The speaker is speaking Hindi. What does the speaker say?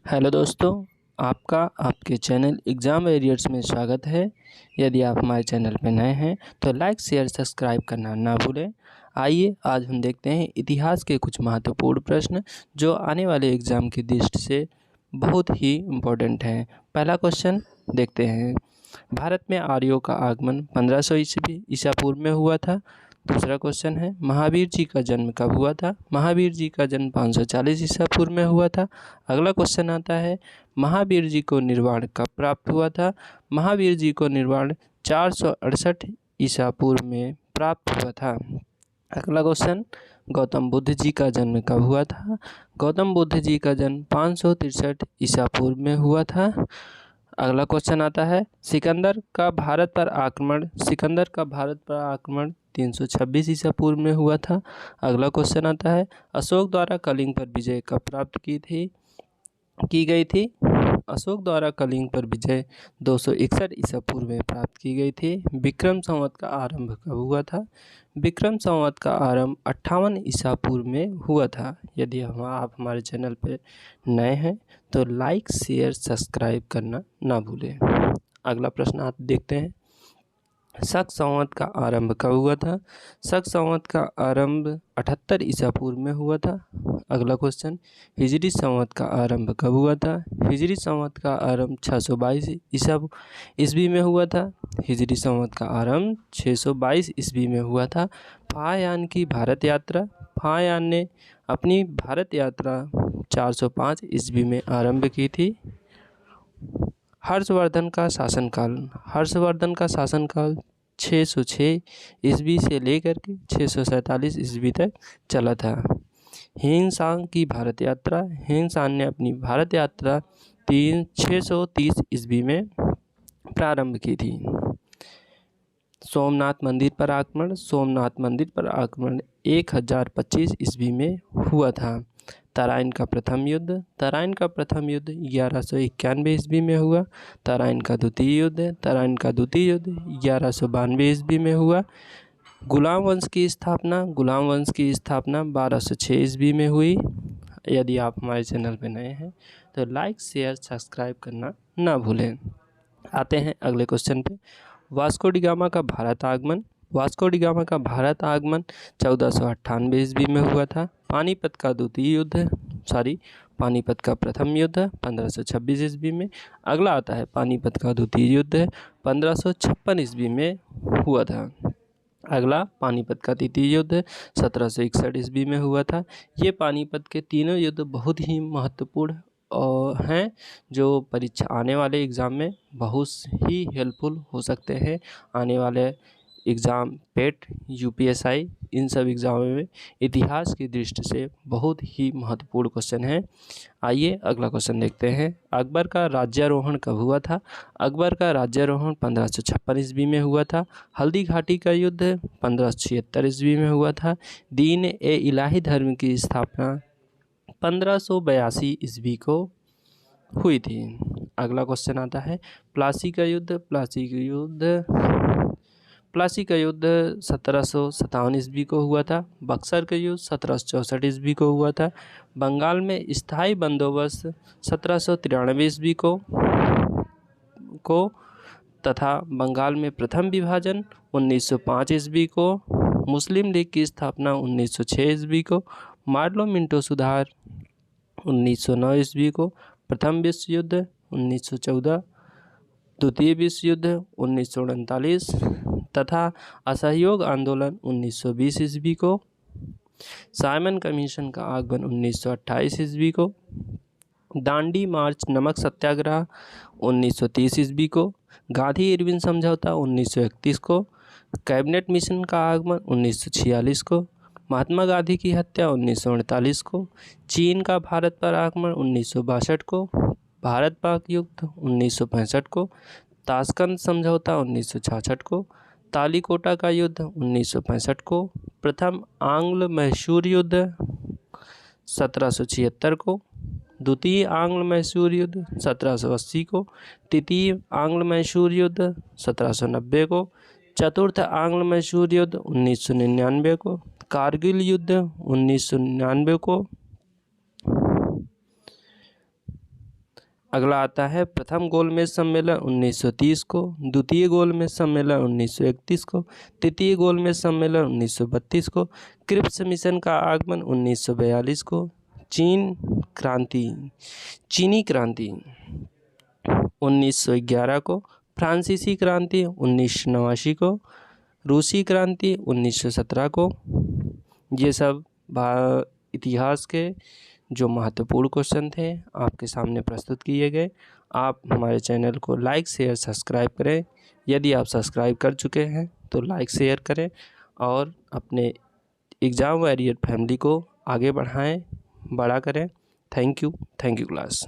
हेलो दोस्तों, आपका आपके चैनल एग्ज़ाम वॉरियर्स में स्वागत है। यदि आप हमारे चैनल पर नए हैं तो लाइक शेयर सब्सक्राइब करना ना भूलें। आइए आज हम देखते हैं इतिहास के कुछ महत्वपूर्ण प्रश्न जो आने वाले एग्ज़ाम की दृष्टि से बहुत ही इम्पोर्टेंट हैं। पहला क्वेश्चन देखते हैं। भारत में आर्यों का आगमन 1500 ईसा पूर्व में हुआ था। दूसरा क्वेश्चन है, महावीर जी का जन्म कब हुआ था। महावीर जी का जन्म 540 ईसा पूर्व में हुआ था। अगला क्वेश्चन आता है, महावीर जी को निर्वाण कब प्राप्त हुआ था। महावीर जी को निर्वाण 468 ईसा पूर्व में प्राप्त हुआ था। अगला क्वेश्चन, गौतम बुद्ध जी का जन्म कब हुआ था। गौतम बुद्ध जी का जन्म 563 ईसा पूर्व में हुआ था। अगला क्वेश्चन आता है, सिकंदर का भारत पर आक्रमण 326 ईसा पूर्व में हुआ था। अगला क्वेश्चन आता है, अशोक द्वारा कलिंग पर विजय कब प्राप्त की गई थी। अशोक द्वारा कलिंग पर विजय 261 ईसा पूर्व में प्राप्त की गई थी। विक्रम संवत का आरंभ कब हुआ था। विक्रम संवत का आरंभ 58 ईसा पूर्व में हुआ था। यदि आप हमारे चैनल पर नए हैं तो लाइक शेयर सब्सक्राइब करना ना भूलें। अगला प्रश्न आप देखते हैं, शक संवत का आरंभ कब हुआ था। शक संवत का आरंभ 78 ईसा पूर्व में हुआ था। अगला क्वेश्चन, हिजरी संवत का आरंभ कब हुआ था। हिजरी संवत का आरंभ 622 ईस्वी में हुआ था। हिजरी संवत का आरंभ 622 ईस्वी में हुआ था। फाहयान की भारत यात्रा, फाहयान ने अपनी भारत यात्रा 405 ईस्वी में आरंभ की थी। हर्षवर्धन का शासनकाल 606 ईस्वी से लेकर के 647 ईस्वी तक चला था। ह्वेन-त्सांग की भारत यात्रा, ह्वेन-त्सांग ने अपनी भारत यात्रा 630 ईस्वी में प्रारंभ की थी। सोमनाथ मंदिर पर आक्रमण 1025 ईस्वी में हुआ था। तराइन का प्रथम युद्ध 1191 ईस्वी में हुआ। तराइन का द्वितीय युद्ध 1192 ईस्वी में हुआ। गुलाम वंश की स्थापना 1206 ईस्वी में हुई। यदि आप हमारे चैनल पर नए हैं तो लाइक शेयर सब्सक्राइब करना ना भूलें। आते हैं अगले क्वेश्चन पे। वास्को डी गामा का भारत आगमन 1498 ईस्वी में हुआ था। पानीपत का प्रथम युद्ध 1526 ईस्वी में। अगला आता है, पानीपत का द्वितीय युद्ध 1556 ईस्वी में हुआ था। अगला, पानीपत का तृतीय युद्ध 1761 ईस्वी में हुआ था। ये पानीपत के तीनों युद्ध बहुत ही महत्वपूर्ण हैं जो परीक्षा आने वाले एग्ज़ाम में बहुत ही हेल्पफुल हो सकते हैं। आने वाले एग्ज़ाम पेट, यूपीएसआई, इन सब एग्ज़ामों में इतिहास की दृष्टि से बहुत ही महत्वपूर्ण क्वेश्चन है। आइए अगला क्वेश्चन देखते हैं। अकबर का राज्यारोहण कब हुआ था। अकबर का राज्यारोहण 1556 ईस्वी में हुआ था। हल्दी घाटी का युद्ध 1576 ईस्वी में हुआ था। दीन ए इलाही धर्म की स्थापना 1582 ईस्वी को हुई थी। अगला क्वेश्चन आता है, प्लासी का युद्ध 1757 ईस्वी को हुआ था। बक्सर का युद्ध 1764 ईस्वी को हुआ था। बंगाल में स्थायी बंदोबस्त 1793 ईस्वी को तथा बंगाल में प्रथम विभाजन 1905 ईस्वी को। मुस्लिम लीग की स्थापना 1906 ईस्वी को। मार्लो मिंटो सुधार 1909 ईस्वी को। प्रथम विश्व युद्ध 1914, द्वितीय विश्व युद्ध 1939 तथा असहयोग आंदोलन 1920 ईस्वी को। साइमन कमीशन का आगमन 1928 ईस्वी को। दांडी मार्च नमक सत्याग्रह 1930 ईस्वी को। गांधी इरविन समझौता 1931 को। कैबिनेट मिशन का आगमन 1946 को। महात्मा गांधी की हत्या 1948 को। चीन का भारत पर आक्रमण 1962 को। भारत पाक युद्ध 1965 को। ताशकंद समझौता 1966 को। तालीकोटा का युद्ध 1965 को। प्रथम आंग्ल मैसूर युद्ध 1776 को। द्वितीय आंग्ल मैसूर युद्ध 1780 को। तृतीय आंग्ल मैसूर युद्ध 1790 को। चतुर्थ आंग्ल मैसूर युद्ध 1999 को। कारगिल युद्ध 1999 को। अगला आता है प्रथम गोलमेज सम्मेलन 1930 को, द्वितीय गोलमेज सम्मेलन 1931 को, तृतीय गोलमेज सम्मेलन 1932 को, क्रिप्स मिशन का आगमन 1942 को, चीनी क्रांति 1911 को, फ्रांसीसी क्रांति 1989 को, रूसी क्रांति 1917 को। ये सब इतिहास के जो महत्वपूर्ण क्वेश्चन थे आपके सामने प्रस्तुत किए गए। आप हमारे चैनल को लाइक शेयर सब्सक्राइब करें। यदि आप सब्सक्राइब कर चुके हैं तो लाइक शेयर करें और अपने एग्ज़ाम वॉरियर फैमिली को आगे बढ़ाएं, बड़ा करें। Thank you class.